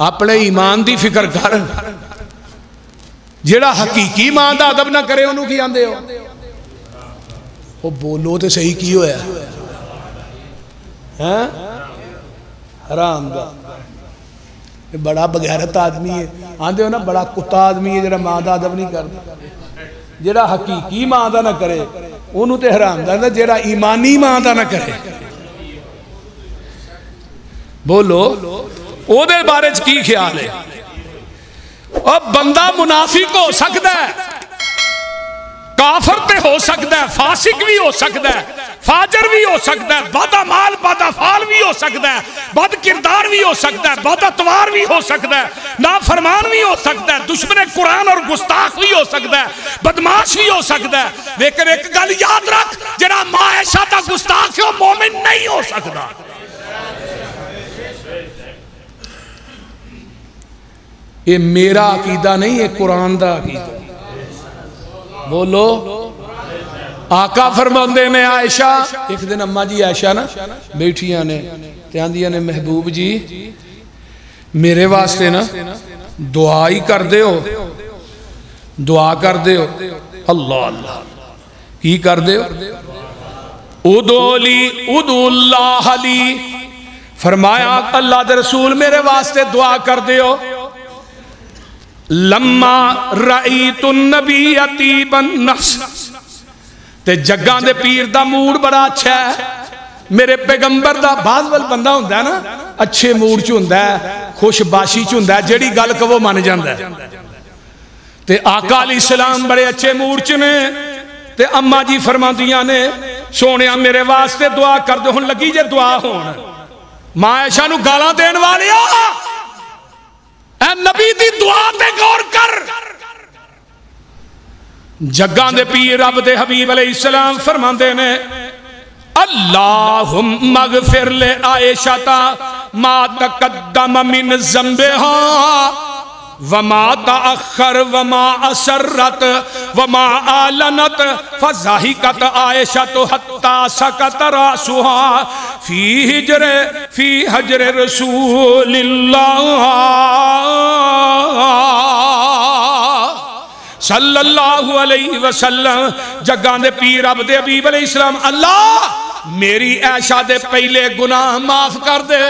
اپنے ایمان دی فکر کر. جیڑا حقیقی ایمان دا ادب نہ کرے انہوں کی آندے ہو؟ وہ بولو تے صحیح کی ہویا ہے حرام دا. بڑا بغیرت آدمی ہے آندے ہو نا بڑا کتا آدمی ہے جیڑا ماں دا ادب نہیں کرتا. جیڑا حقیقی ماں دا نہ کرے انہوں تے حرام دا. جیڑا ایمانی ماں دا نہ کرے بولو او دے بارے کی خیال ہے؟ اب بندہ منافق ہو سکتا ہے، کافر تے ہو سکتا ہے، فاسق بھی ہو سکتا ہے، فاجر بھی ہو سکتا ہے، بدعمال بدافعال بھی ہو سکتا ہے، بد کردار بھی ہو سکتا ہے، بد اتوار بھی ہو سکتا ہے، نافرمان بھی ہو سکتا ہے، دشمن قرآن اور گستاخ بھی ہو سکتا ہے، بدماش بھی ہو سکتا ہے. لیکن ایک گل یاد رکھ، جڑا ماں عائشہ دا گستاخ ہے مومن نہیں ہو سکتا. یہ میرا عقیدہ نہیں ہے، قرآن دا عقیدہ. بولو آقا فرماندے نے عائشہ. ایک دن اماں جی عائشہ نا بیٹھیاں نے تیاندیاں نے محبوب جی میرے واسطے نا دعا ہی کر دے ہو، دعا کر دے ہو. اللہ اللہ کی کر دے ہو؟ ادعو لی ادعو اللہ لی. فرمایا اللہ دے رسول میرے واسطے دعا کر دے ہو. لما رأیت النبی طیبا النفس تے جگاں دے پیر دا موڈ بڑا اچھا ہے. میرے پیغمبر دا بعض وال بندہ ہوندہ ہے نا اچھے موڈ چ ہوندہ ہے، خوش باشی چ ہوندہ ہے، جیڑی گل کہ وہ مان جاندہ ہے. تے آقا علیہ السلام بڑے اچھے موڈ چ نے. تے اماں جی فرماندیاں نے سونیا میرے واسطے دعا کر دے. ہن لگی جے دعا ہون ماں عائشہ نو گالاں دین والیا اے نبی دی دعا تے غور کر. جگاں دے پیر رب دے حبیب علیہ السلام فرماندے نے اللہم اغفر لے عائشہ ما تقدم من ذنبها وما تأخر وما اسرت وما آلنت فضحکت عائشہ حتی سکت راسها فی حجر رسول اللہ صلی اللہ علیہ وسلم. جگاں دے پیر رب دے حبیب علیہ السلام اللہ میری عائشہ دے پہلے گناہ معاف کر دے،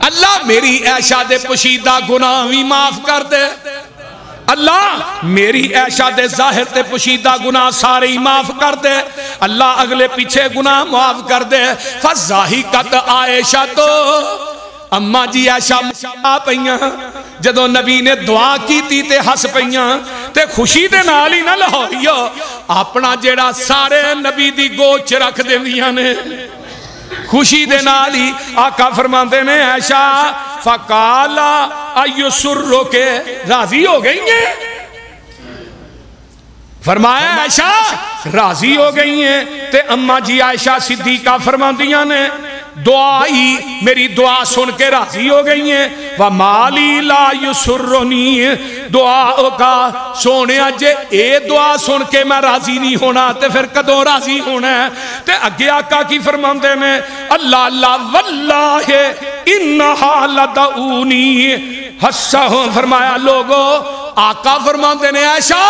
اللہ میری عائشہ دے پوشیدہ گناہ بھی معاف کر دے، اللہ میری عائشہ دے ظاہر تے پوشیدہ گناہ سارے ہی معاف کر دے، اللہ اگلے پیچھے گناہ معاف کر دے. فضحکت عائشہ تو اماں جی عائشہ آ پئیاں جدو نبی نے دعا کی تی تے ہس پئیاں تے خوشی دے نال ہی نہ لاہوریو اپنا جیڑا سارے نبی دی گوچ رکھ دیندیاں نے خوشی دے نال ہی. آقا فرماندے نے عائشہ فقالا ایسرو کے راضی ہو گئی ہیں. فرمایا عائشہ راضی ہو گئی ہیں. تے اماں جی عائشہ صدیقہ فرماندیاں نے دعائی میری دعا سن کے راضی ہو گئی ہیں. وَمَالِي لَا يُسُرُّنِي دعا کا سونے اجے اے دعا سن کے میں راضی نہیں ہونا تے پھر کدوں راضی ہونا ہے. تے اگے آقا کی فرماندے نے اللہ اللہ واللہ انہا لدعونی حسہ. فرمایا لوگو آقا فرماندے نے عائشہ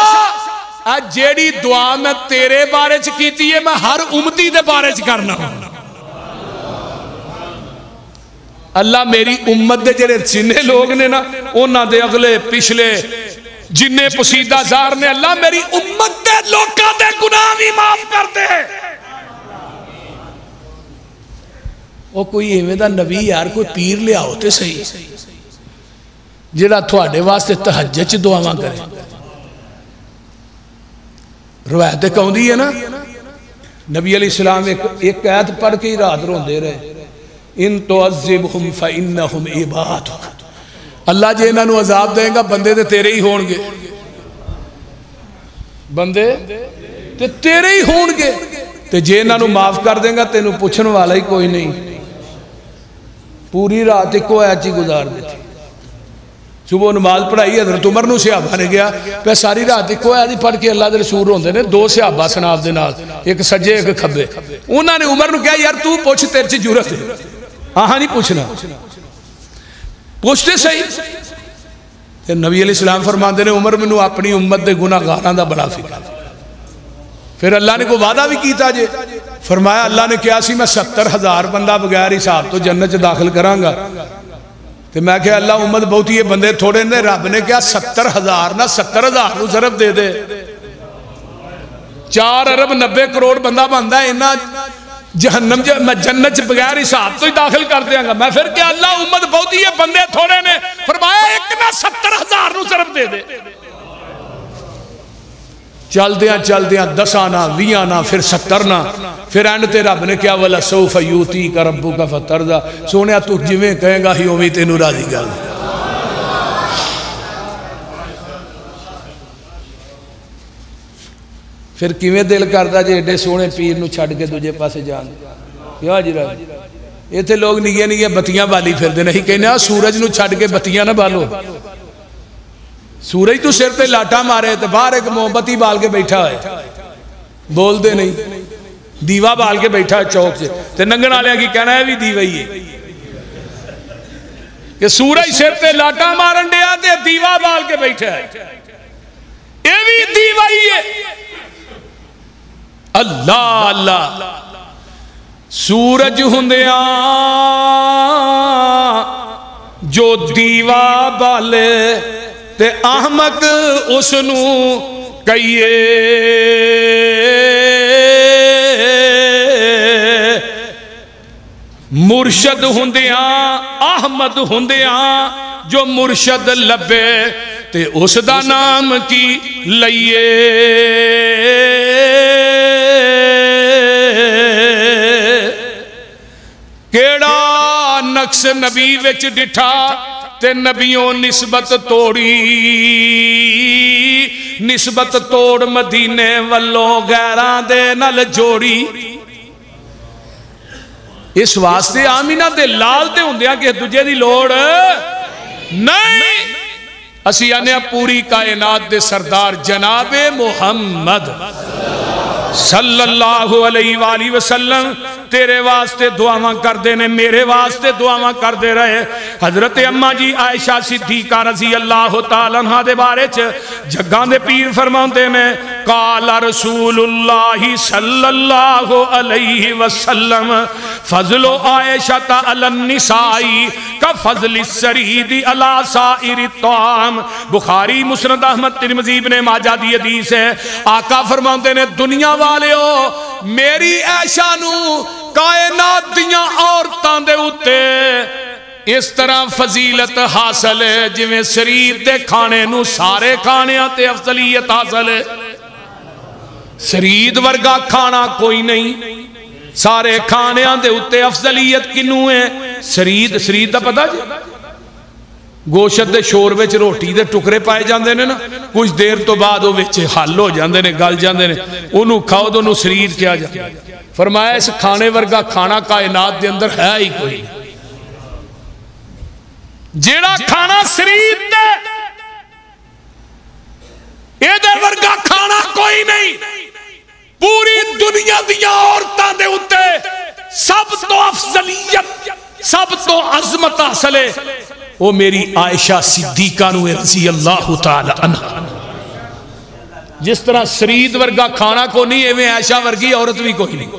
جیڑی دعا میں تیرے بارے چ کیتی ہے میں ہر امتی دے بارے چ کرنا ہوں. اللہ میری امت دے جڑے جننے لوگ نے نا انہاں دے اگلے پچھلے جننے پسیدہ زار نے اللہ میری امت دے لوکاں دے گناہ بھی معاف کر دے. وہ کوئی ایویں دا نبی یار کوئی پیر لے آؤ تے صحیح جڑا تھوڑے واسطے تہجد چ دعاواں کرے. روایت کہوں دی ہے نا نبی علیہ السلام ایک آیت پڑھ کے ہی رات روندے رہے ان تعذبہم فإنہم عبادک. اللہ جے انہاں نو عذاب دیں گا بندے تے تیرے ہی ہون گے، بندے تے تیرے ہی ہون گے. تے جے انہاں نو معاف کر دیں گا تینوں پوچھن والا ہی کوئی نہیں. پوری رات کو ایچی گزار دیتی. صبح نماز پڑھائی حضرت عمر نو صحابہ نے گیا پہ ساری رات کو ایچی پڑھ کے اللہ دے رسول ہوندے نے دو صحابہ سناب دے نال ایک سجے ایک کھبے. انہاں نے عمر نو کہا یار تو پوچھ تیرے چ جرت ہے. ہاں نہیں پوچھنا. پوچھتے صحیح تے نبی علیہ السلام فرماندے نے عمر مینوں اپنی امت دے گناہگاراں دا بڑا فکر ہے۔ پھر اللہ نے کوئی وعدہ بھی کیتا جے، فرمایا اللہ نے کیا سی میں 70,000 بندہ بغیر حساب تو جنت داخل کراں گا، تے میں کہا اللہ امت بہتی یہ بندے تھوڑے نے، رب نے کیا 70,000 نہ 70,000 نو ضرب دے دے، 4 ارب 90 کروڑ بندہ بندا ہے، انہاں جہنم میں جنت بغیر حساب تو ہی داخل کر دیاں گا۔ میں پھر کیا اللہ امت بہتی یہ بندے تھوڑے نے، فرمایا ایک نہ 70,000 نو ضرب دے دے۔ چل دیاں 10 آنا 20 آنا پھر 70 نہ، پھر اینڈ تے رب نے کیا وَلَسَوْفَ يُؤْتِيكَ رَبُّكَ فَتَرْضَىٰ، سونیا تو جویں کہے گا ہی اوویں تینوں راضی کر دے۔ پھر کیویں دل کردا جے ایڈے سونے پیر نو چھڈ کے دوجے پاسے جان کیا جی رہا ایتھے لوگ نگیاں نگیاں بتیاں بالی پھردے نہیں کہنے سورج نو چھڈ کے بتیاں نہ بالو، سورج تو سر تے لاٹا مارے تے باہر ایک موم بتی بال کے بیٹھا ہے، بول دے نہیں، دیوا بال کے بیٹھا ہے چوک سے، تے ننگن والے کی کہنا ہے بھی دیوا ہی ہے کہ سورج سر تے لاٹا مارن دیا تے دیوا بال کے بیٹھا ہے، یہ بھی دیوا ہی ہے۔ اللہ اللہ سورج ہوندیاں جو دیوا بالے تے احمق اس نو کہیے، مرشد ہوندیاں احمد ہوندیاں جو مرشد لبے تے اس دا نام کی لئیے، کیڑا نقص نبی وچ ڈٹھا تے نبیوں نسبت توڑی، نسبت توڑ مدینے والو غیران دے نل جوڑی۔ اس واسطے آمینہ دے لال تے ہوندیاں کہ تجھے دی لوڑ نہیں، اسی آنے پوری کائنات دے سردار جناب محمد صلی اللہ علیہ وآلہ وسلم تیرے واسطے دعاواں کر دینے، میرے واسطے دعاواں کر دے رہے۔ حضرت اماں جی عائشہ صدیقہ رضی اللہ تعالیٰ عنہ دے بارے جگاں دے پیر فرماندے نے قال رسول اللہ صلی اللہ علیہ وسلم فضل عائشہ علی النساء کا فضل السرید علی سائر الطعام، بخاری مسند احمد ترمذی ابن ماجہ دی حدیث ہے۔ آقا فرماندے نے دنیا والے ہو میری عائشہ نو کائنات دیاں عورتاں دے اتے اس طرح فضیلت حاصل ہے جویں شریف دے کھانے نو سارے کھانیاں تے افضلیت حاصل ہے۔ شرید ورگا کھانا کوئی نہیں، سارے کھانیاں دے اتے افضلیت کنوں ہے؟ شرید دا پتہ جی گوشت دے شور وچ روٹی دے ٹکرے پائے جاندے نے نا، کچھ دیر تو بعد وہ وچ حل ہو جاندے نے گل جاندے نے، انہوں کھاؤ تو انہوں شرید کیا جاندے۔ فرمایا اس کھانے ورگا کھانا کائنات دے اندر ہے ہی کوئی، جیڑا کھانا شرید دے اے دے ورگا کھانا کوئی نہیں۔ پوری دنیا دیا عورتاں دے اتے سب تو افضلیت سب تو عظمت حاصل ہے وہ میری عائشہ صدیقہ نو رضی اللہ تعالی عنہ۔ جس طرح شرید ورگا کھانا کو نہیں ایویں عائشہ ورگی عورت بھی کوئی نہیں۔